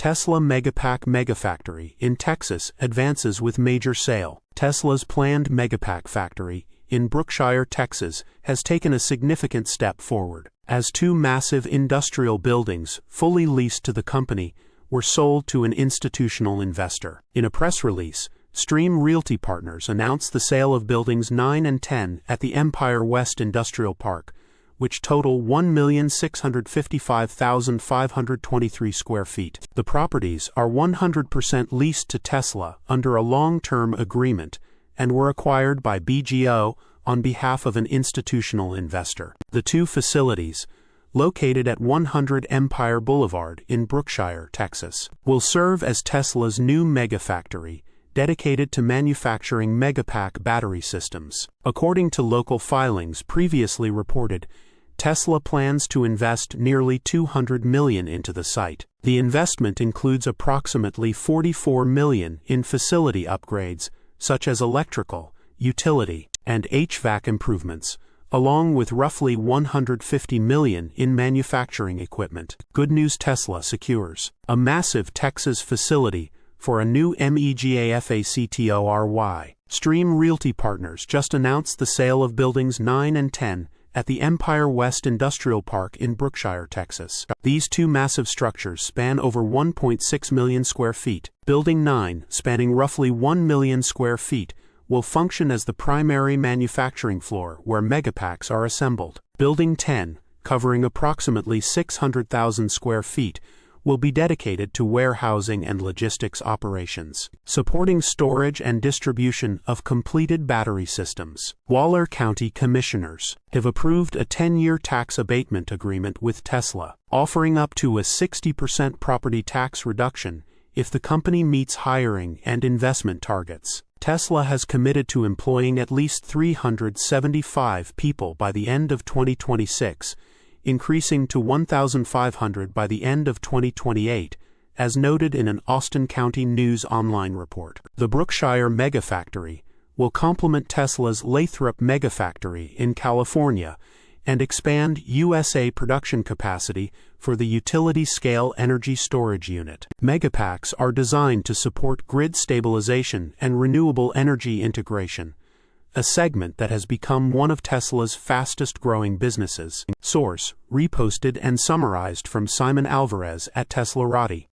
Tesla Megapack Megafactory in Texas advances with major sale. Tesla's planned Megapack factory in Brookshire, Texas, has taken a significant step forward, as two massive industrial buildings, fully leased to the company, were sold to an institutional investor. In a press release, Stream Realty Partners announced the sale of buildings 9 and 10 at the Empire West Industrial Park, which total 1,655,523 square feet. The properties are 100% leased to Tesla under a long-term agreement and were acquired by BGO on behalf of an institutional investor. The two facilities, located at 100 Empire Boulevard in Brookshire, Texas, will serve as Tesla's new Megafactory, dedicated to manufacturing Megapack battery systems. According to local filings previously reported, Tesla plans to invest nearly $200 million into the site. The investment includes approximately $44 million in facility upgrades, such as electrical, utility, and HVAC improvements, along with roughly $150 million in manufacturing equipment. Good news: Tesla secures a massive Texas facility for a new Megafactory. Stream Realty Partners just announced the sale of buildings 9 and 10 at the Empire West Industrial Park in Brookshire, Texas. These two massive structures span over 1.6 million square feet. Building 9, spanning roughly 1 million square feet, will function as the primary manufacturing floor where Megapacks are assembled. Building 10, covering approximately 600,000 square feet, will be dedicated to warehousing and logistics operations, supporting storage and distribution of completed battery systems. Waller County Commissioners have approved a 10-year tax abatement agreement with Tesla, offering up to a 60% property tax reduction if the company meets hiring and investment targets. Tesla has committed to employing at least 375 people by the end of 2026, increasing to 1,500 by the end of 2028, as noted in an Austin County News Online report. The Brookshire Megafactory will complement Tesla's Lathrop Megafactory in California and expand USA production capacity for the utility-scale energy storage unit. Megapacks are designed to support grid stabilization and renewable energy integration, a segment that has become one of Tesla's fastest-growing businesses. Source: reposted and summarized from Simon Alvarez at teslarati.